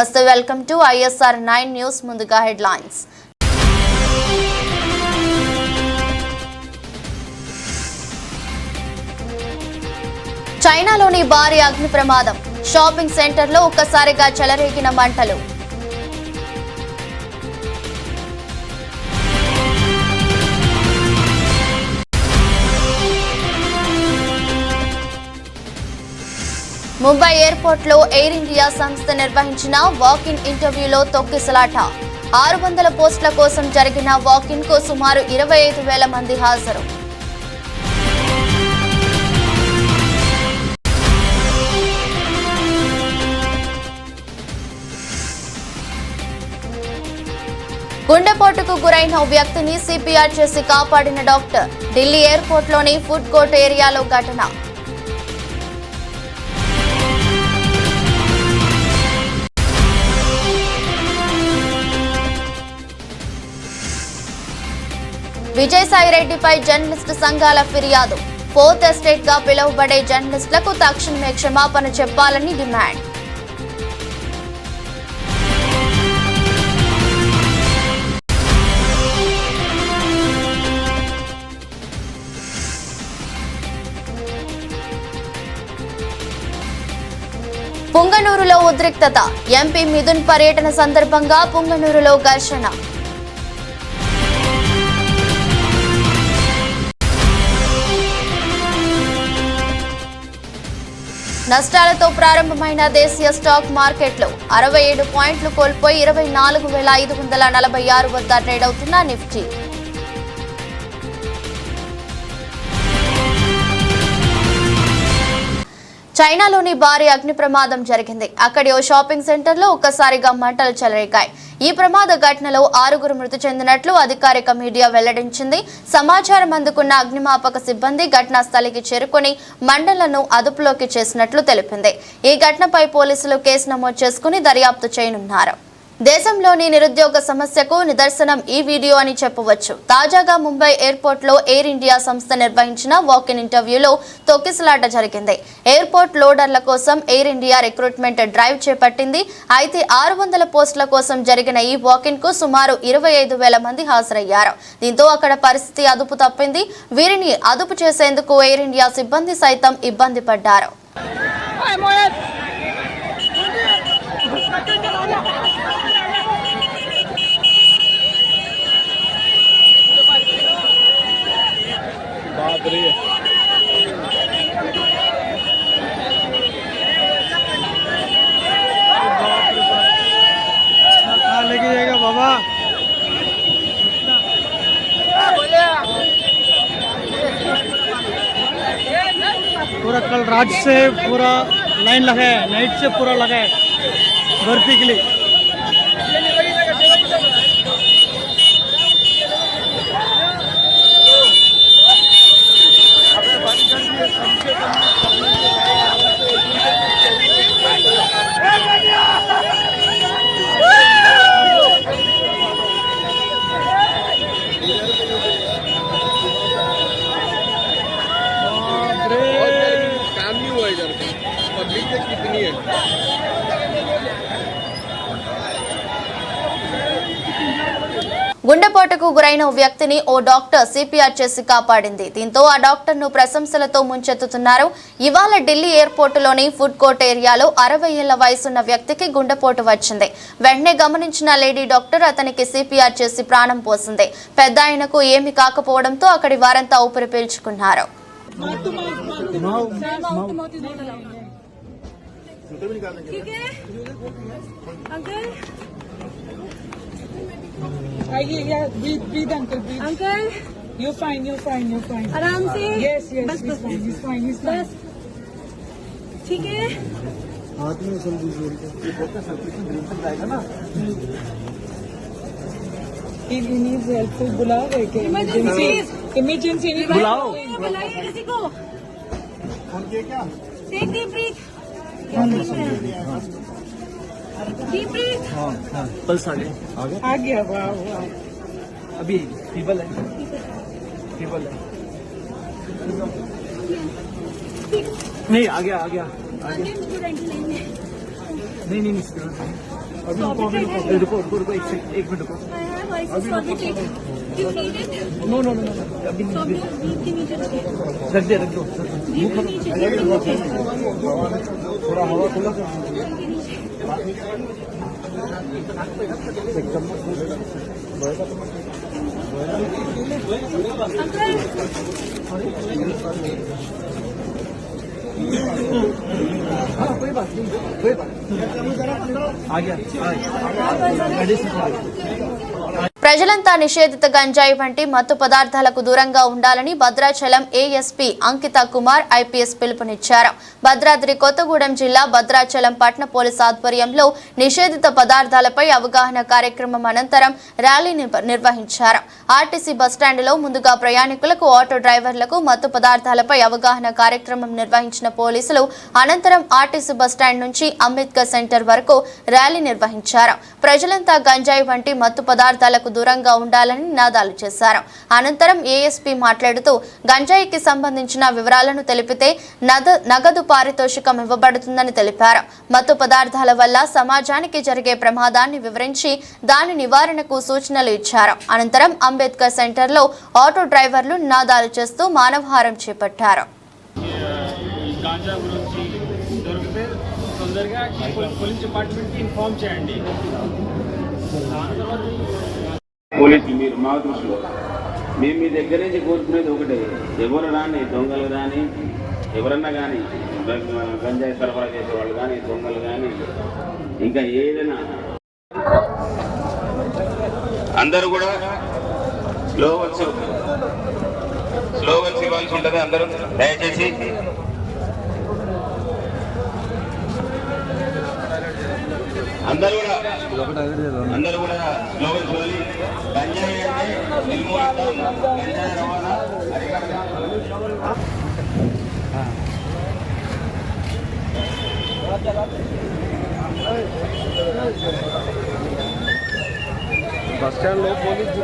నమస్తే, welcome to ISR 9 news. ముందుగా headlines. చైనాలోని భారీ అగ్ని ప్రమాదం, షాపింగ్ సెంటర్లో ఒక్కసారిగా చెలరేగిన మంటలు. ముంబై ఎయిర్పోర్ట్లో ఎయిర్ ఇండియా సంస్థ నిర్వహించిన వాక్-ఇన్ ఇంటర్వ్యూలో తొక్కిసలాట. 600 పోస్టుల కోసం జరిగిన వాక్-ఇన్ కు సుమారు 25,000 మంది హాజరు. గుండెపోటుకు గురైన ఓ వ్యక్తిని CPR చేసి కాపాడిన డాక్టర్. ఢిల్లీ ఎయిర్పోర్ట్లోని ఫుడ్ కోర్ట్ ఏరియాలో ఘటన. విజయసాయిరెడ్డిపై జర్నలిస్టు సంఘాల ఫిర్యాదు. 4th ఎస్టేట్ గా పిలువబడే జర్నలిస్టులకు తక్షణమే క్షమాపణ చెప్పాలని డిమాండ్. పుంగనూరులో ఉద్రిక్తత. ఎంపీ మిథున్ పర్యటన సందర్భంగా పుంగనూరులో ఘర్షణ. నష్టాలతో ప్రారంభమైన దేశీయ స్టాక్ మార్కెట్లు 67 పాయింట్లు కోల్పోయి 24,546 వద్ద ట్రేడ్ అవుతున్న నిఫ్టీ. చైనాలోని భారీ అగ్ని ప్రమాదం జరిగింది. అక్కడి ఓ షాపింగ్ సెంటర్లో ఒక్కసారిగా మంటలు చెలరేగాయి. ఈ ప్రమాద ఘటనలో 6 మృతి చెందినట్లు అధికారిక మీడియా వెల్లడించింది. సమాచారం అందుకున్న అగ్నిమాపక సిబ్బంది ఘటనా స్థలికి చేరుకుని మంటలను అదుపులోకి చేసినట్లు తెలిపింది. ఈ ఘటనపై పోలీసులు కేసు నమోదు చేసుకుని దర్యాప్తు చేయనున్నారు. దేశంలోని నిరుద్యోగ సమస్యకు నిదర్శనం ఈ వీడియో అని చెప్పవచ్చు. తాజాగా ముంబై ఎయిర్పోర్ట్లో ఎయిర్ ఇండియా సంస్థ నిర్వహించిన వాక్-ఇన్ ఇంటర్వ్యూలో తొక్కిసలాట జరిగింది. ఎయిర్పోర్ట్ లోడర్ల కోసం ఎయిర్ ఇండియా రిక్రూట్మెంట్ డ్రైవ్ చేపట్టింది. అయితే 600 పోస్టుల కోసం జరిగిన ఈ వాక్-ఇన్ కు సుమారు 25,000 మంది హాజరయ్యారు. దీంతో అక్కడ పరిస్థితి అదుపు తప్పింది. వీరిని అదుపు చేసేందుకు ఎయిర్ ఇండియా సిబ్బంది సైతం ఇబ్బంది పడ్డారు. लेके जाएगा बाबा। पूरा कल रात से पूरा लाइन लगा है, नाइट से पूरा लगा है बर्फी के लिए। कितनी है? గుండెపోటుకు గురైన ఓ వ్యక్తిని ఓ డాక్టర్ CPR చేసి కాపాడింది. దీంతో ఆ డాక్టర్ ను ప్రశంసలతో ముంచెత్తుతున్నారు. ఇవాళ ఢిల్లీ ఎయిర్పోర్టులోని ఫుడ్ కోర్ట్ ఏరియాలో 60 ఏళ్ల వయసున్న వ్యక్తికి గుండెపోటు వచ్చింది. వెంటనే గమనించిన లేడీ డాక్టర్ అతనికి CPR చేసి ప్రాణం పోసింది. పెద్ద ఆయనకు ఏమీ కాకపోవడంతో అక్కడి వారంతా ఊపిరి పీల్చుకున్నారు. Breathe, uncle, breathe. Uncle, you're fine. आराम से. Yes, बस, he's fine. बस, ठीक है. हाथ में जल्दी जोड़ के ये बोलता सर्कुलेशन ब्रेन तक जाएगा ना. He needs help. तो बुलाओ क्या? Emergency. बुलाओ. बुलाइए किसी को. फोन किया क्या? Take deep breath. Deep breath. हाँ पल्स आ गया वाह अभी फीबल है नहीं आ गया नहीं ప్రజలంతా నిషేధిత గంజాయి వంటి మత్తు పదార్థాలకు దూరంగా ఉండాలని భద్రాచలం ఏఎస్పీ అంకిత కుమార్ ఐపీఎస్ పిలుపునిచ్చారు. భద్రాద్రి కొత్తగూడెం జిల్లా భద్రాచలం పట్టణ పోలీస్ ఆధ్వర్యంలో నిషేధిత పదార్థాలపై అవగాహన కార్యక్రమం అనంతరం ర్యాలీ నిర్వహించారు. ఆర్టీసీ బస్టాండ్లో ముందుగా ప్రయాణికులకు, ఆటో డ్రైవర్లకు మత్తు పదార్థాలపై అవగాహన కార్యక్రమం నిర్వహించిన పోలీసులు అనంతరం ఆర్టీసీ బస్టాండ్ నుంచి అంబేద్కర్ సెంటర్ వరకు ర్యాలీ నిర్వహించారు. ప్రజలంతా గంజాయి వంటి మత్తు పదార్థాలకు దూరంగా ఉండాలని నినాదాలు చేశారు. అనంతరం ఏఎస్పీ మాట్లాడుతూ గంజాయికి సంబంధించిన వివరాలను తెలిపితే నగదు పారితోషికం ఇవ్వబడుతుందని తెలిపారు. మత్తు పదార్థాల వల్ల సమాజానికి జరిగే ప్రమాదాన్ని వివరించి దాని నివారణకు సూచనలు ఇచ్చారు. అనంతరం అంబేద్కర్ సెంటర్లో ఆటో డ్రైవర్లు నినాదాలు చేస్తూ మానవహారం చేపట్టారు. పోలీసు మీరు మా దృష్టిలో మేము మీ దగ్గర నుంచి కోరుకునేది ఒకటే, ఎవరు రాని దొంగలు కానీ ఎవరన్నా కానీ గంజాయి సరఫరా చేసేవాళ్ళు కానీ దొంగలు కానీ ఇంకా ఏదైనా అందరూ కూడా స్లోవర్స్ ఇవ్వాల్సి ఉంటుంది. అందరూ దయచేసి అందరూ కూడా స్లోగన్స్ ఇవ్వాలి. గంజాయి అంటే నిర్మూలిద్దాం, గంజాయి రవాణా అరికడదాం. బస్ స్టాండ్ లో పోలీస్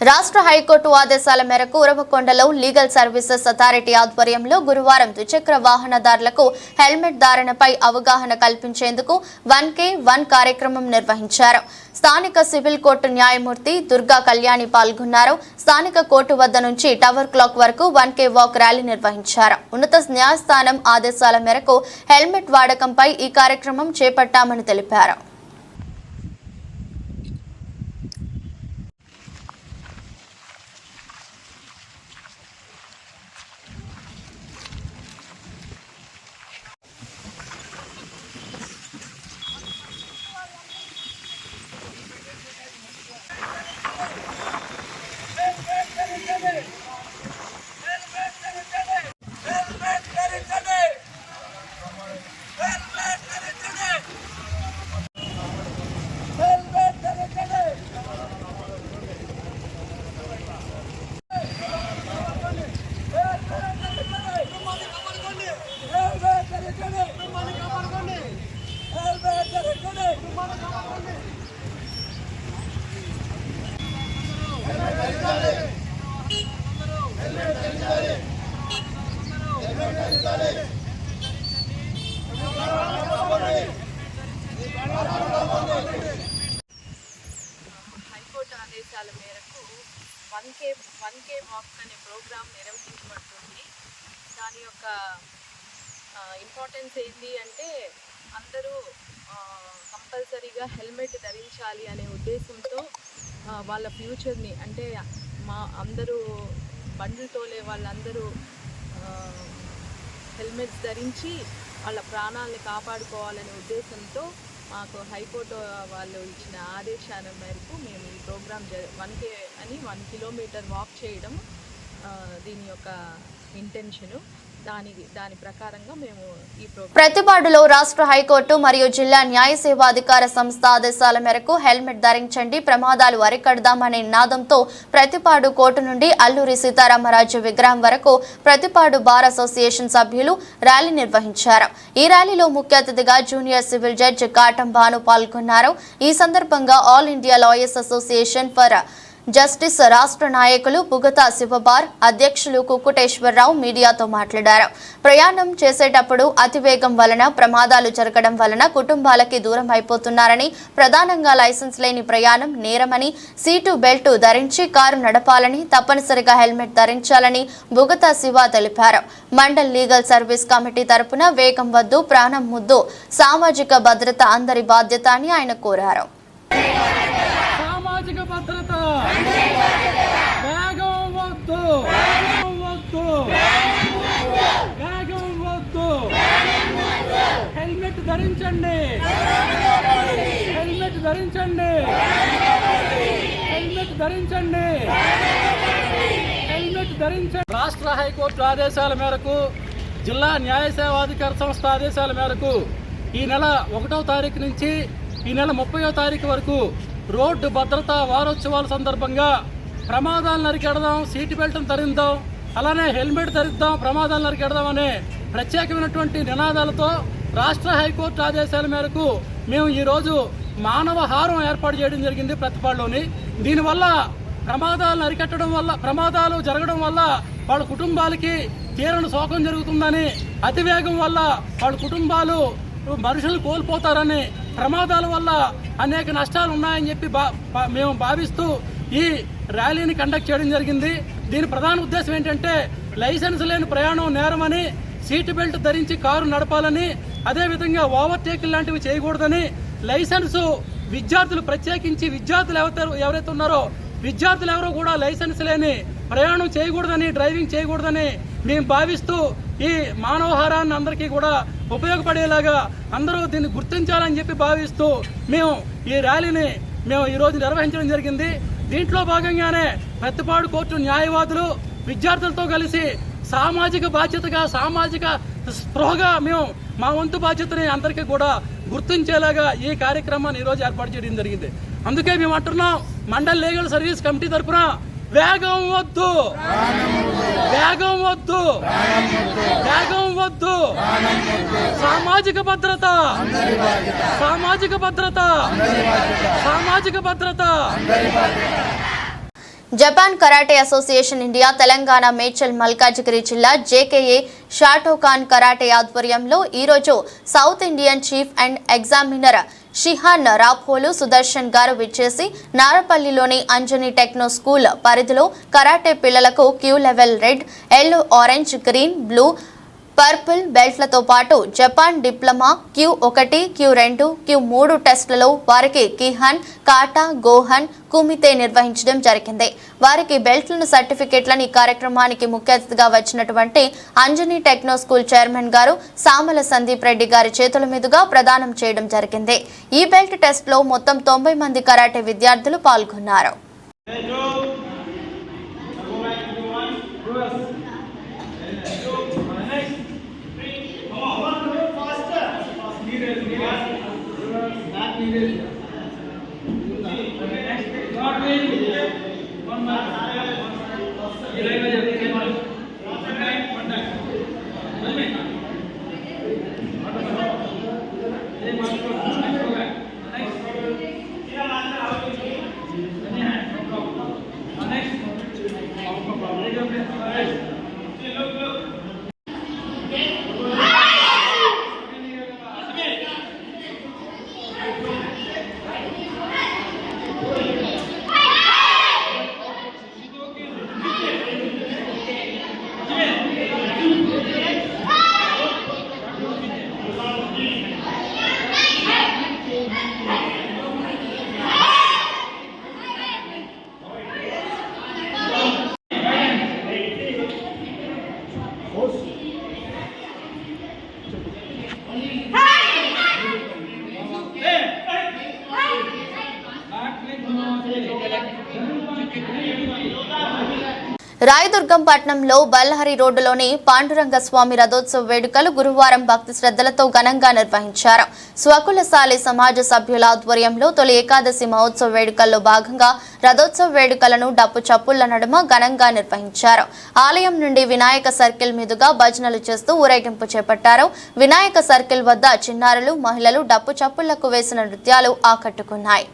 రాష్ట్ర హైకోర్టు ఆదేశాల మేరకు ఉరవకొండలో లీగల్ సర్వీసెస్ అథారిటీ ఆధ్వర్యంలో గురువారం ద్విచక్ర వాహనదారులకు హెల్మెట్ ధారణపై అవగాహన కల్పించేందుకు 1K1 కార్యక్రమం నిర్వహించారు. స్థానిక సివిల్ కోర్టు న్యాయమూర్తి దుర్గా కళ్యాణి పాల్గొన్నారు. స్థానిక కోర్టు వద్ద నుంచి టవర్ క్లాక్ వరకు 1K వాక్ ర్యాలీ నిర్వహించారు. ఉన్నత న్యాయస్థానం ఆదేశాల మేరకు హెల్మెట్ వాడకంపై ఈ కార్యక్రమం చేపట్టామని తెలిపారు. హైకోర్టు ఆదేశాల మేరకు 1K వాక్ అనే ప్రోగ్రాం నిర్వహించబడుతుంది. దాని యొక్క ఇంపార్టెన్స్ ఏంటి అంటే అందరూ కంపల్సరీగా హెల్మెట్ ధరించాలి అనే ఉద్దేశంతో వాళ్ళ ఫ్యూచర్ని అంటే అందరూ బండ్లు తోలే వాళ్ళందరూ హెల్మెట్స్ ధరించి వాళ్ళ ప్రాణాలని కాపాడుకోవాలనే ఉద్దేశంతో మాకు హైకోర్టు వాళ్ళు ఇచ్చిన ఆదేశాల మేరకు మేము ఈ ప్రోగ్రామ్ 1 కిలోమీటర్ వాక్ చేయడం దీని యొక్క ఇంటెన్షను. దాని ప్రకారంగా మేము ఈ ప్రతిపాడులో రాష్ట్ర హైకోర్టు మరియు జిల్లా న్యాయ సేవా అధికార సంస్థ ఆదేశాల మేరకు హెల్మెట్ ధరించండి, ప్రమాదాలు అరికడదామనే నినాదంతో ప్రతిపాడు కోర్టు నుండి అల్లూరి సీతారామరాజు విగ్రహం వరకు ప్రతిపాడు బార్ అసోసియేషన్ సభ్యులు ర్యాలీ నిర్వహించారు. ఈ ర్యాలీలో ముఖ్య అతిథిగా junior civil judge Katam Bhanu పాల్గొన్నారు. ఈ సందర్భంగా all India lawyers association for justice రాష్ట్ర నాయకులు పుగతా శివబార్ అధ్యక్షులు కుక్కుటేశ్వరరావు మీడియాతో మాట్లాడారు. ప్రయాణం చేసేటప్పుడు అతివేగం వలన ప్రమాదాలు జరగడం వలన కుటుంబాలకి దూరం అయిపోతున్నారని, ప్రధానంగా లైసెన్స్ లేని ప్రయాణం నేరమని, సీటు బెల్ట్ ధరించి కారు నడపాలని, తప్పనిసరిగా హెల్మెట్ ధరించాలని బుగతా శివ తెలిపారు. మండల్ లీగల్ సర్వీస్ కమిటీ తరపున వేగం వద్దు, ప్రాణం ముద్దు, సామాజిక భద్రత అందరి బాధ్యత అని ఆయన కోరారు. సామాజిక భద్రత, వేగం వద్దు, వేగం వద్దు, హెల్మెట్ ధరించండి, హెల్మెట్ ధరించండి, హెల్మెట్ ధరించండి, హెల్మెట్ ధరించండి. రాష్ట్ర హైకోర్టు ఆదేశాల మేరకు, జిల్లా న్యాయ సేవాధికార సంస్థ ఆదేశాల మేరకు ఈ నెల 1వ తారీఖు నుంచి ఈ నెల 30వ తారీఖు వరకు రోడ్డు భద్రతా వారోత్సవాల సందర్భంగా ప్రమాదాలను అరికెడదాం, సీటు బెల్ట్ను ధరిద్దాం, అలానే హెల్మెట్ ధరిద్దాం, ప్రమాదాలను అరికెడదాం అనే ప్రత్యేకమైనటువంటి నినాదాలతో రాష్ట్ర హైకోర్టు ఆదేశాల మేరకు మేము ఈరోజు మానవహారం ఏర్పాటు చేయడం జరిగింది ప్రతిపాడులోని. దీనివల్ల ప్రమాదాలను అరికట్టడం వల్ల, ప్రమాదాలు జరగడం వల్ల వాళ్ళ కుటుంబాలకి తీరని శోకం జరుగుతుందని, అతివేగం వల్ల వాళ్ళ కుటుంబాలు మనుషులు కోల్పోతారని, ప్రమాదాల వల్ల అనేక నష్టాలు ఉన్నాయని చెప్పి మేము భావిస్తూ ఈ ర్యాలీని కండక్ట్ చేయడం జరిగింది. దీని ప్రధాన ఉద్దేశం ఏంటంటే లైసెన్స్ లేని ప్రయాణం నేరమని, సీటు బెల్ట్ ధరించి కారు నడపాలని, అదేవిధంగా ఓవర్టేక్ లాంటివి చేయకూడదని, లైసెన్సు విద్యార్థులు ప్రత్యేకించి విద్యార్థులు ఎవరైతే ఉన్నారో విద్యార్థులు ఎవరో కూడా లైసెన్స్ లేని ప్రయాణం చేయకూడదని, డ్రైవింగ్ చేయకూడదని మేము భావిస్తూ ఈ మానవహారాన్ని అందరికీ కూడా ఉపయోగపడేలాగా అందరూ దీన్ని గుర్తించాలని చెప్పి భావిస్తూ మేము ఈ ర్యాలీని ఈరోజు నిర్వహించడం జరిగింది. దీంట్లో భాగంగానే ప్రతిపాడు కోర్టు న్యాయవాదులు విద్యార్థులతో కలిసి సామాజిక బాధ్యతగా, సామాజిక స్పృహగా మేము మా వంతు బాధ్యతని అందరికీ కూడా గుర్తించేలాగా ఈ కార్యక్రమాన్ని ఈరోజు ఏర్పాటు చేయడం జరిగింది. అందుకే మేము అంటున్నాం, మండల్ లీగల్ సర్వీస్ కమిటీ తరఫున వేగం వద్దు, వేగం వద్దు, వేగం వద్దు, సామాజిక భద్రత, సామాజిక భద్రత, సామాజిక భద్రత. Japan karate association India Telangana Medchal Malkajgiri జిల్లా జేకేఏ షాటోకాన్ కరాటే ఆధ్వర్యంలో ఈరోజు South Indian chief and examiner shihan Rapolu Sudarshan గారు విచ్చేసి నారపల్లిలోని అంజనీ టెక్నో స్కూల్ పరిధిలో కరాటే పిల్లలకు kyu level red, yellow, orange, green, blue, purple బెల్ట్లతో పాటు Japan diploma Q1, Q2, Q3 టెస్టులలో వారికి కిహాన్, కాటా, గోహన్, కుమితే నిర్వహించడం జరిగింది. వారికి బెల్ట్లను, సర్టిఫికెట్లను ఈ కార్యక్రమానికి ముఖ్య అతిథిగా వచ్చినటువంటి అంజనీ టెక్నో స్కూల్ చైర్మన్ గారు సామల సందీప్ రెడ్డి గారి చేతుల మీదుగా ప్రదానం చేయడం జరిగింది. ఈ బెల్ట్ టెస్ట్లో మొత్తం 90 మంది కరాటే విద్యార్థులు పాల్గొన్నారు. రాయదుర్గం పట్టణంలో బల్హరి రోడ్డులోని పాండురంగ స్వామి రథోత్సవ వేడుకలు గురువారం భక్తి శ్రద్ధలతో ఘనంగా నిర్వహించారు. స్వకులశాలి సమాజ సభ్యుల ఆధ్వర్యంలో తొలి ఏకాదశి మహోత్సవ వేడుకల్లో భాగంగా రథోత్సవ వేడుకలను డప్పు చప్పుళ్ల నడుమ ఘనంగా నిర్వహించారు. ఆలయం నుండి వినాయక సర్కిల్ మీదుగా భజనలు చేస్తూ ఊరేగింపు చేపట్టారు. వినాయక సర్కిల్ వద్ద చిన్నారులు, మహిళలు డప్పు చప్పుళ్లకు వేసిన నృత్యాలు ఆకట్టుకున్నాయి.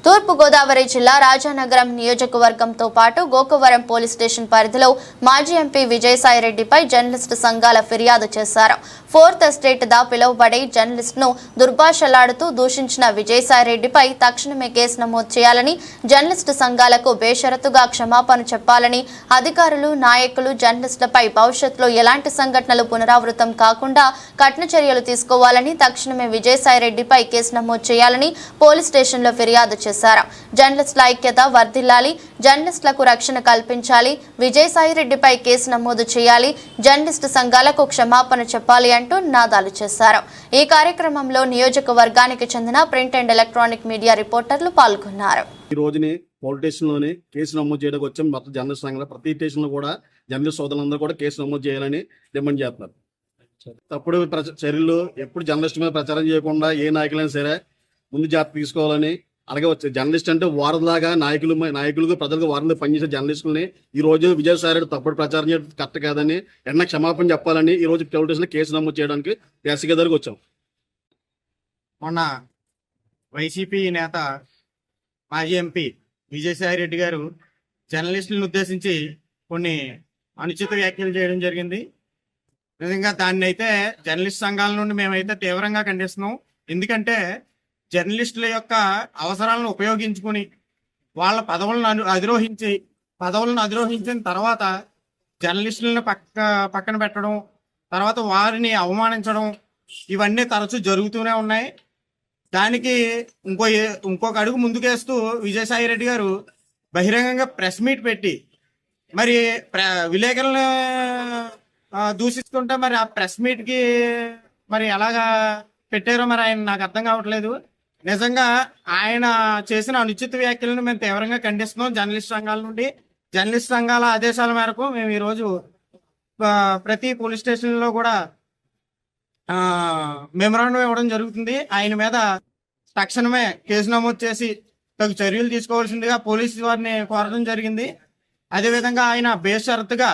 తూర్పుగోదావరి జిల్లా రాజానగరం నియోజకవర్గంతో పాటు గోకవరం పోలీస్ స్టేషన్ పరిధిలో మాజీ ఎంపీ విజయసాయిరెడ్డిపై జర్నలిస్టు సంఘాల ఫిర్యాదు చేశారు. ఫోర్త్ ఎస్టేట్ దా పిలువబడే జర్నలిస్టును దుర్భాషలాడుతూ దూషించిన విజయసాయిరెడ్డిపై తక్షణమే కేసు నమోదు చేయాలని, జర్నలిస్టు సంఘాలకు బేషరతుగా క్షమాపణ చెప్పాలని, అధికారులు, నాయకులు జర్నలిస్టులపై భవిష్యత్తులో ఎలాంటి సంఘటనలు పునరావృతం కాకుండా కఠిన చర్యలు తీసుకోవాలని, తక్షణమే విజయసాయిరెడ్డిపై కేసు నమోదు చేయాలని పోలీస్ స్టేషన్లో ఫిర్యాదు చేశారు. జర్నలిస్టుల ఐక్యత వర్ధిల్లాలి, జర్నలిస్టులకు రక్షణ కల్పించాలి, విజయసాయిరెడ్డిపై కేసు నమోదు చేయాలి, జర్నలిస్టు సంఘాలకు క్షమాపణ చెప్పాలి అంటూ నినాదాలు చేశారు. ఈ కార్యక్రమంలో నియోజకవర్గానికి చెందిన ప్రింట్ అండ్ ఎలక్ట్రానిక్ మీడియా రిపోర్టర్లు పాల్గొన్నారు. ఈ రోజుని పోలీస్ స్టేషన్లోని కేసు నమోదు చేయడానికి వచ్చాం. మొత్తం జర్నలిస్ట్ సంఘాలు ప్రతి స్టేషన్లో కూడా జర్నలిస్ట్ సోదరులందరూ కూడా కేసు నమోదు చేయాలని డిమాండ్ చేస్తున్నారు. తప్పుడు చర్యలు ఎప్పుడు జర్నలిస్ట్ మీద ప్రచారం చేయకుండా ఏ నాయకులైనా సరే ముందు జాగ్రత్త తీసుకోవాలని, అలాగే జర్నలిస్ట్ అంటే వారధిలాగా నాయకులకు ప్రజలకు వారధిలో పనిచేసే జర్నలిస్టులని ఈ రోజు విజయసాయిరెడ్డి తప్పుడు ప్రచారం చేయడం కరెక్ట్ కాదని ఎన్న క్షమాపణ చెప్పాలని ఈ రోజు పోలీస్ స్టేషన్లో కేసు నమోదు చేయడానికి ఎస్సీ దగ్గరికి వచ్చాం. మొన్న వైసీపీ నేత మాజీ ఎంపీ విజయసాయిరెడ్డి గారు జర్నలిస్టులను ఉద్దేశించి కొన్ని అనుచిత వ్యాఖ్యలు చేయడం జరిగింది. నిజంగా దాన్ని అయితే జర్నలిస్ట్ సంఘాల నుండి మేమైతే తీవ్రంగా ఖండిస్తున్నాం. ఎందుకంటే జర్నలిస్టుల యొక్క అవసరాలను ఉపయోగించుకుని వాళ్ళ పదవులను అధిరోహించిన తర్వాత జర్నలిస్టులను పక్కన పెట్టడం, తర్వాత వారిని అవమానించడం, ఇవన్నీ తరచూ జరుగుతూనే ఉన్నాయి. దానికి ఇంకొక అడుగు ముందుకేస్తూ విజయసాయిరెడ్డి గారు బహిరంగంగా ప్రెస్ మీట్ పెట్టి మరి విలేకరులను దూషిస్తుంటే మరి ఆ ప్రెస్ మీట్కి మరి ఎలాగా పెట్టారో మరి ఆయన నాకు అర్థం కావట్లేదు. నిజంగా ఆయన చేసిన అనుచిత వ్యాఖ్యలను మేము తీవ్రంగా ఖండిస్తున్నాం. జర్నలిస్ట్ సంఘాల నుండి జర్నలిస్ట్ సంఘాల ఆదేశాల మేరకు మేము ఈరోజు ప్రతి పోలీస్ స్టేషన్లో కూడా మెమరాండం ఇవ్వడం జరుగుతుంది. ఆయన మీద తక్షణమే కేసు నమోదు చేసి తగు చర్యలు తీసుకోవాల్సిందిగా పోలీసు వారిని కోరడం జరిగింది. అదేవిధంగా ఆయన బేషరతుగా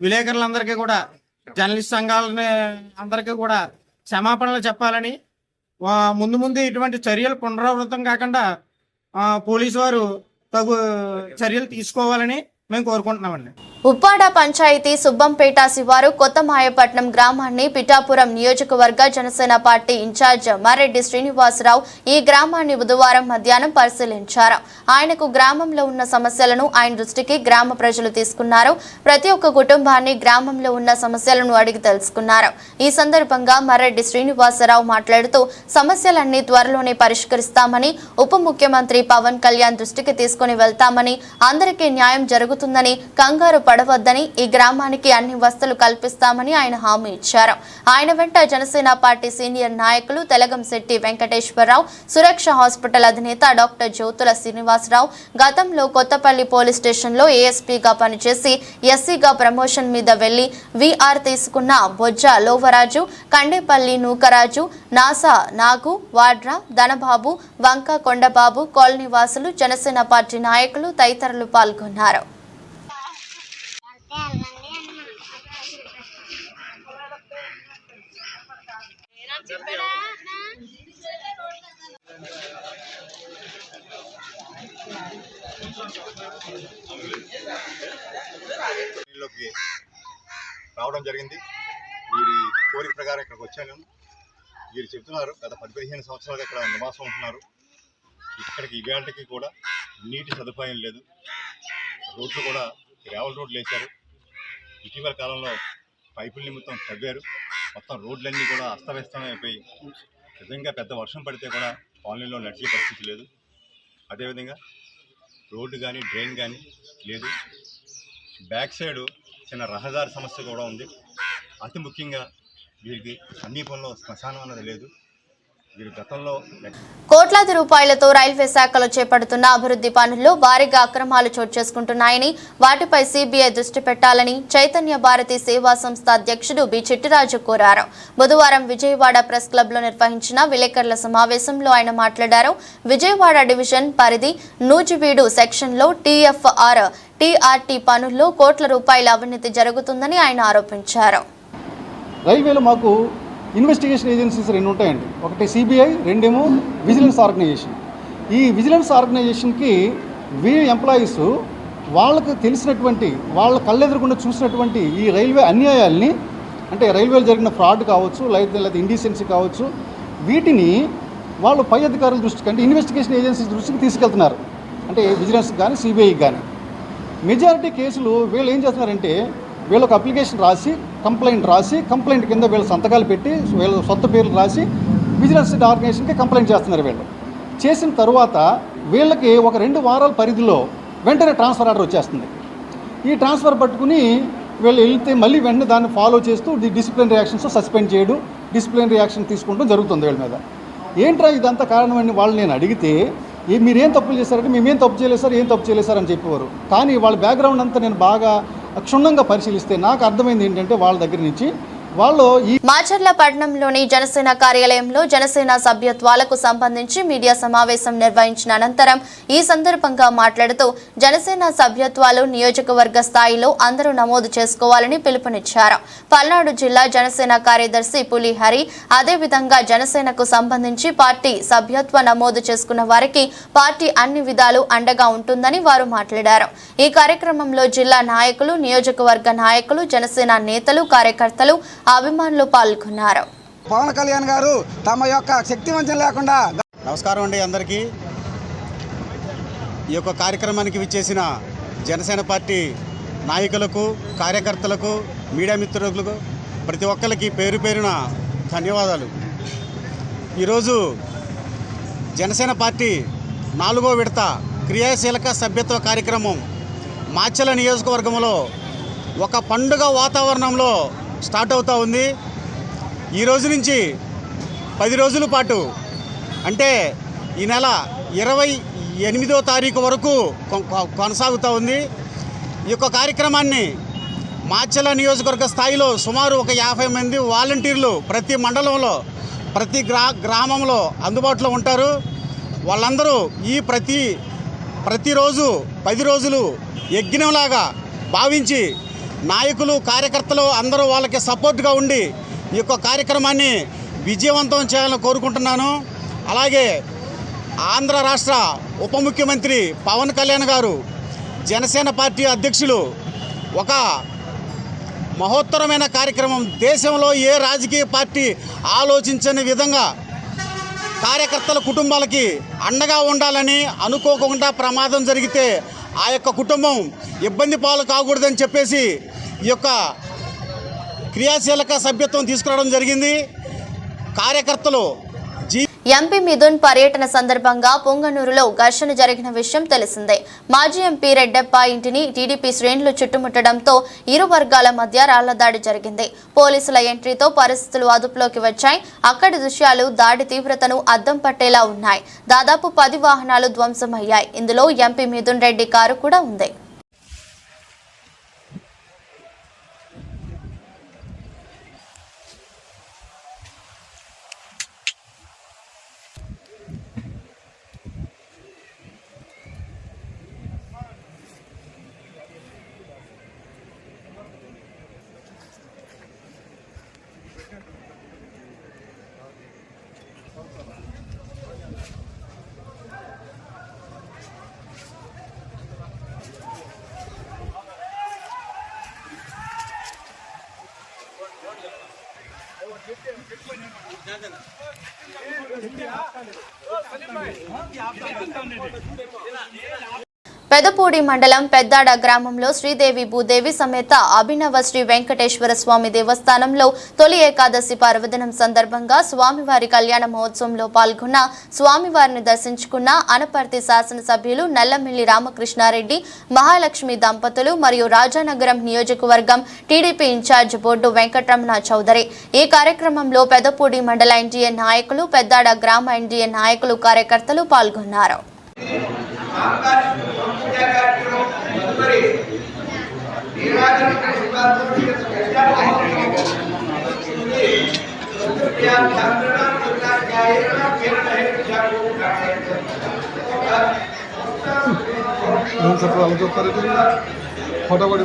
విలేకరులందరికీ కూడా జర్నలిస్ట్ సంఘాలని అందరికీ కూడా క్షమాపణలు చెప్పాలని, ముందు ఇటువంటి చర్యలు పునరావృతం కాకుండా పోలీసు వారు తగు చర్యలు తీసుకోవాలని మేము కోరుకుంటున్నామండి. ఉప్పాడ పంచాయతీ సుబ్బంపేట శివారు కొత్త మాయపట్నం గ్రామాన్ని పిఠాపురం నియోజకవర్గ జనసేన పార్టీ ఇన్ఛార్జ్ మర్రెడ్డి శ్రీనివాసరావు ఈ గ్రామాన్ని బుధవారం మధ్యాహ్నం పరిశీలించారు. ఆయనకు గ్రామంలో ఉన్న సమస్యలను ఆయన దృష్టికి గ్రామ ప్రజలు తీసుకున్నారు. ప్రతి ఒక్క కుటుంబాన్ని గ్రామంలో ఉన్న సమస్యలను అడిగి తెలుసుకున్నారు. ఈ సందర్భంగా మర్రెడ్డి శ్రీనివాసరావు మాట్లాడుతూ సమస్యలన్నీ త్వరలోనే పరిష్కరిస్తామని, ఉప ముఖ్యమంత్రి పవన్ కళ్యాణ్ దృష్టికి తీసుకుని వెళ్తామని, అందరికీ న్యాయం జరుగుతుందని, కంగారు పడవద్దని, ఈ గ్రామానికి అన్ని వసతులు కల్పిస్తామని ఆయన హామీ ఇచ్చారు. ఆయన వెంట జనసేన పార్టీ సీనియర్ నాయకులు తెలగంశెట్టి వెంకటేశ్వరరావు, సురక్ష హాస్పిటల్ అధినేత డాక్టర్ జ్యోతుల శ్రీనివాసరావు, గతంలో కొత్తపల్లి పోలీస్ స్టేషన్లో ఏఎస్పీగా పనిచేసి ఎస్సీగా ప్రమోషన్ మీద వెళ్లి వీఆర్ తీసుకున్న బొజ్జ లోవరాజు, కండేపల్లి నూకరాజు, నాసా నాగు, వాడ్రా, ధనబాబు, వంక కొండబాబు, కాలనీవాసులు, జనసేన పార్టీ నాయకులు తదితరులు పాల్గొన్నారు. రావడం జరిగింది. వీరి కోరిక ప్రకారం ఇక్కడికి వచ్చాను. వీరు చెప్తున్నారు గత 10-15 సంవత్సరాలుగా ఇక్కడ నివాసం ఉంటున్నారు. ఇక్కడికి ఇవాళకి కూడా నీటి సదుపాయం లేదు. రోడ్లు కూడా గ్రావెల్ రోడ్లు వేశారు. ఇటీవల కాలంలో పైపుల నిమిత్తం తవ్వారు. మొత్తం రోడ్లన్నీ కూడా అస్తవ్యస్తమైపోయి నిజంగా పెద్ద వర్షం పడితే కూడా కాలనీలో నడిచే పరిస్థితి లేదు. అదేవిధంగా రోడ్డు కానీ డ్రైన్ కానీ లేదు. బ్యాక్ సైడు చిన్న రహదారి సమస్య కూడా ఉంది. అతి ముఖ్యంగా వీరికి సమీపంలో శ్మశానం అన్నది లేదు. వీరి గతంలో కోట్లాది రూపాయలతో రైల్వే శాఖలో చేపడుతున్న అభివృద్ధి పనుల్లో భారీగా అక్రమాలు చోటు చేసుకుంటున్నాయని, వాటిపై సీబీఐ దృష్టి పెట్టాలని చైతన్య భారతి సేవా సంస్థ అధ్యక్షుడు బి చిట్టిరాజు కోరారు. బుధవారం విజయవాడ ప్రెస్ క్లబ్ లో నిర్వహించిన విలేకరుల సమావేశంలో ఆయన మాట్లాడారు. విజయవాడ డివిజన్ పరిధి నూజివీడు సెక్షన్లో టీఎఫ్ఆర్, టీఆర్టీ పనుల్లో కోట్ల రూపాయల అవినీతి జరుగుతుందని ఆయన ఆరోపించారు. రైల్వేలో మాకు ఇన్వెస్టిగేషన్ ఏజెన్సీస్ 2 ఉంటాయండి. ఒకటి సిబిఐ, రెండేమో విజిలెన్స్ ఆర్గనైజేషన్. ఈ విజిలెన్స్ ఆర్గనైజేషన్కి ఎంప్లాయీస్ వాళ్ళకు తెలిసినటువంటి, వాళ్ళ కళ్ళెదురకుండా చూసినటువంటి ఈ రైల్వే అన్యాయాల్ని, అంటే రైల్వేలో జరిగిన ఫ్రాడ్ కావచ్చు, లేదా ఇండీసెన్సీ కావచ్చు, వీటిని వాళ్ళు పై అధికారుల దృష్టికి, అంటే ఇన్వెస్టిగేషన్ ఏజెన్సీస్ దృష్టికి తీసుకెళ్తున్నారు. అంటే విజిలెన్స్ కానీ సిబిఐకి కానీ. మెజారిటీ కేసులు వీళ్ళు ఏం చేస్తున్నారంటే, వీళ్ళొక అప్లికేషన్ రాసి, కంప్లైంట్ కింద వీళ్ళ సంతకాలు పెట్టి, వీళ్ళ సొంత పేర్లు రాసి విజిలెన్స్ ఆర్గనైజేషన్కి కంప్లైంట్ చేస్తున్నారు. వీళ్ళు చేసిన తర్వాత వీళ్ళకి ఒక 2 వారాల పరిధిలో వెంటనే ట్రాన్స్ఫర్ ఆర్డర్ వచ్చేస్తుంది. ఈ ట్రాన్స్ఫర్ పట్టుకుని వీళ్ళు వెళ్తే మళ్ళీ వెంటనే దాన్ని ఫాలో చేస్తూ డిసిప్లినరీ యాక్షన్స్ సస్పెండ్ చేయడం, డిసిప్లినరీ యాక్షన్ తీసుకుంటూ జరుగుతుంది వీళ్ళ మీద. ఏంట్రా ఇదంతా కారణం అని వాళ్ళు నేను అడిగితే, మీరేం తప్పులు చేశారంటే మేమేం తప్పు చేయలేదు సార్, ఏం తప్పు చేయలేదు సార్ అని చెప్పేవారు. కానీ వాళ్ళ బ్యాక్గ్రౌండ్ అంతా నేను బాగా క్షుణ్ణంగా పరిశీలిస్తే నాకు అర్థమైంది ఏంటంటే, వాళ్ళ దగ్గర నుంచి మాచర్ల పట్టణంలోని జనసేన కార్యాలయంలో జనసేన సభ్యత్వాలకు సంబంధించి మీడియా సమావేశం నిర్వహించిన అనంతరం ఈ సందర్భంగా మాట్లాడుతూ, జనసేన సభ్యత్వాలు నియోజకవర్గ స్థాయిలో అందరూ నమోదు చేసుకోవాలని పిలుపునిచ్చారు. పల్నాడు జిల్లా జనసేన కార్యదర్శి పులిహరి అదేవిధంగా జనసేనకు సంబంధించి పార్టీ సభ్యత్వ నమోదు చేసుకున్న వారికి పార్టీ అన్ని విధాలు అండగా ఉంటుందని వారు మాట్లాడారు. ఈ కార్యక్రమంలో జిల్లా నాయకులు, నియోజకవర్గ నాయకులు, జనసేన నేతలు, కార్యకర్తలు, అభిమానులు పాల్గొన్నారు. పవన్ కళ్యాణ్ గారు తమ యొక్క శక్తి వంచన లేకుండా. నమస్కారం అండి అందరికీ. ఈ యొక్క కార్యక్రమానికి విచ్చేసిన జనసేన పార్టీ నాయకులకు, కార్యకర్తలకు, మీడియా మిత్రులకు ప్రతి ఒక్కరికి పేరు పేరున ధన్యవాదాలు. ఈరోజు జనసేన పార్టీ 4వ విడత క్రియాశీలక సభ్యత్వ కార్యక్రమం మాచర్ల నియోజకవర్గంలో ఒక పండుగ వాతావరణంలో స్టార్ట్ అవుతూ ఉంది. ఈ రోజు నుంచి 10 రోజుల పాటు, అంటే ఈ నెల 28వ తారీఖు వరకు కొనసాగుతూ ఉంది. ఈ యొక్క కార్యక్రమాన్ని మాచర్ల నియోజకవర్గ స్థాయిలో సుమారు ఒక 50 మంది వాలంటీర్లు ప్రతి మండలంలో, ప్రతి గ్రామంలో అందుబాటులో ఉంటారు. వాళ్ళందరూ ఈ ప్రతిరోజు 10 రోజులు యజ్ఞంలాగా భావించి నాయకులు, కార్యకర్తలు అందరూ వాళ్ళకి సపోర్ట్గా ఉండి ఈ యొక్క కార్యక్రమాన్ని విజయవంతం చేయాలని కోరుకుంటున్నాను. అలాగే ఆంధ్ర రాష్ట్ర ఉప ముఖ్యమంత్రి పవన్ కళ్యాణ్ గారు, జనసేన పార్టీ అధ్యక్షులు ఒక మహోత్తరమైన కార్యక్రమం, దేశంలో ఏ రాజకీయ పార్టీ ఆలోచించని విధంగా కార్యకర్తల కుటుంబాలకి అండగా ఉండాలని, అనుకోకుండా ప్రమాదం జరిగితే ఆ యొక్క కుటుంబం ఇబ్బంది పాలు కాకూడదని చెప్పేసి ఈ యొక్క క్రియాశీలక సభ్యత్వం తీసుకురావడం జరిగింది. కార్యకర్తలు ఎంపీ మిథున్ పర్యటన సందర్భంగా పొంగనూరులో ఘర్షణ జరిగిన విషయం తెలిసిందే. మాజీ ఎంపీ రెడ్డప్ప ఇంటిని టీడీపీ శ్రేణులు చుట్టుముట్టడంతో ఇరు వర్గాల మధ్య రాళ్లదాడి జరిగింది. పోలీసుల ఎంట్రీతో పరిస్థితులు అదుపులోకి వచ్చాయి. అక్కడి దృశ్యాలు దాడి తీవ్రతను అద్దం పట్టేలా ఉన్నాయి. దాదాపు 10 వాహనాలు ధ్వంసమయ్యాయి. ఇందులో ఎంపీ మిథున్ రెడ్డి కారు కూడా ఉంది. పెదపూడి మండలం పెద్దాడ గ్రామంలో శ్రీదేవి భూదేవి సమేత అభినవ శ్రీ వెంకటేశ్వర స్వామి దేవస్థానంలో తొలి ఏకాదశి పర్వదినం సందర్భంగా స్వామివారి కళ్యాణ మహోత్సవంలో పాల్గొన్న స్వామివారిని దర్శించుకున్న అనపర్తి శాసనసభ్యులు నల్లమిల్లి రామకృష్ణారెడ్డి, మహాలక్ష్మి దంపతులు మరియు రాజానగరం నియోజకవర్గం టీడీపీ ఇన్ఛార్జ్ బోర్డు వెంకటరమణ చౌదరి. ఈ కార్యక్రమంలో పెదపూడి మండల ఎన్డీఏ నాయకులు, పెద్దాడ గ్రామ ఎన్డీఏ నాయకులు, కార్యకర్తలు పాల్గొన్నారు. फटाफट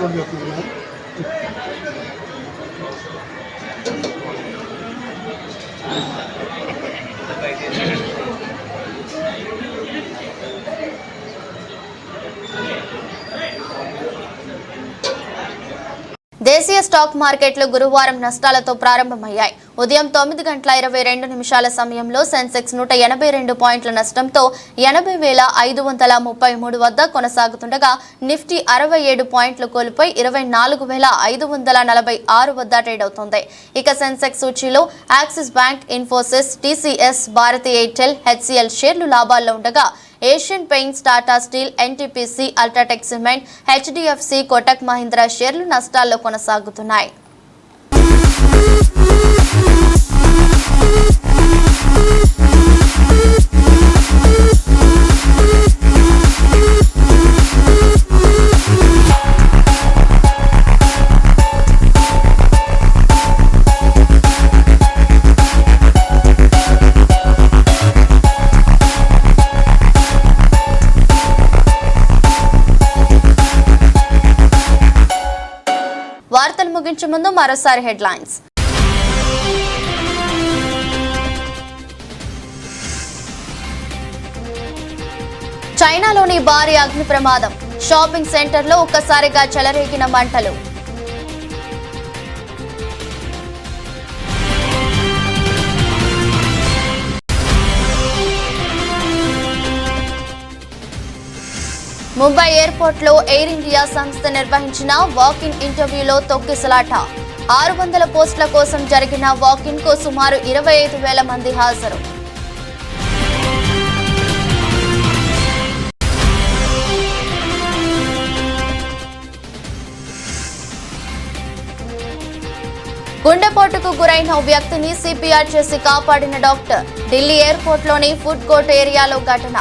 దేశీయ స్టాక్ మార్కెట్లు గురువారం నష్టాలతో ప్రారంభమయ్యాయి. ఉదయం 9:22 సమయంలో సెన్సెక్స్ 182 పాయింట్ల నష్టంతో 80,533 వద్ద కొనసాగుతుండగా నిఫ్టీ 67 పాయింట్లు కోల్పోయి 24,546 వద్ద ట్రేడ్ అవుతోంది. ఇక సెన్సెక్స్ సూచీలో Axis bank, Infosys, TCS, Bharti Airtel, HCL షేర్లు లాభాల్లో ఉండగా Asian paints, Tata steel, NTPC, UltraTech cement, HDFC, Kotak Mahindra షేర్లు నష్టాల్లో కొనసాగుతున్నాయి. వార్తలు ముగించే ముందు మరోసారి హెడ్లైన్స్. చైనాలోని భారీ అగ్ని ప్రమాదం, షాపింగ్ సెంటర్లో ఒక్కసారిగా చెలరేగిన మంటలు. ముంబై ఎయిర్పోర్ట్లో ఎయిర్ ఇండియా సంస్థ నిర్వహించిన వాకిన్ ఇంటర్వ్యూలో తొక్కిసలాట. 600 పోస్టుల కోసం జరిగిన వాకిన్కు సుమారు 25,000 మంది హాజరు. గుండెపోటుకు గురైన ఓ వ్యక్తిని సిపిఆర్ చేసి కాపాడిన డాక్టర్. ఢిల్లీ ఎయిర్పోర్ట్లోని ఫుడ్ కోర్ట్ ఏరియాలో ఘటన.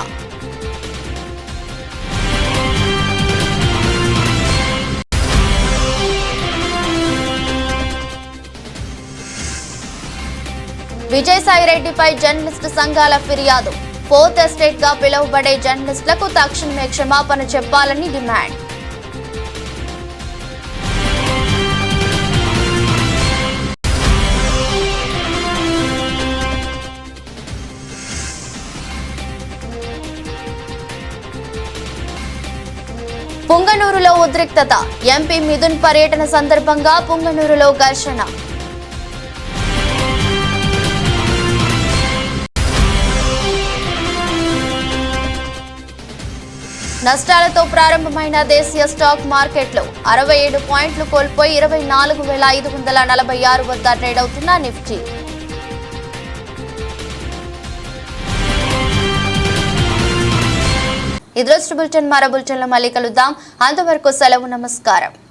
విజయసాయిరెడ్డిపై జర్నలిస్టు సంఘాల ఫిర్యాదు. 4th ఎస్టేట్ గా పిలువబడే జర్నలిస్టులకు తక్షణమే క్షమాపణ చెప్పాలని డిమాండ్. పుంగనూరులో ఉద్రిక్తత. ఎంపీ మిథున్ పర్యటన సందర్భంగా పుంగనూరులో ఘర్షణ. నష్టాలతో ప్రారంభమైన దేశీయ స్టాక్ మార్కెట్లు 67 పాయింట్లు కోల్పోయి 24,546 వద్ద ట్రేడ్ అవుతున్న నిఫ్టీ. ఈ దృష్టి బులెటిన్ మరో బులెటిన్లో మళ్ళీ కలుద్దాం. అంతవరకు సెలవు, నమస్కారం.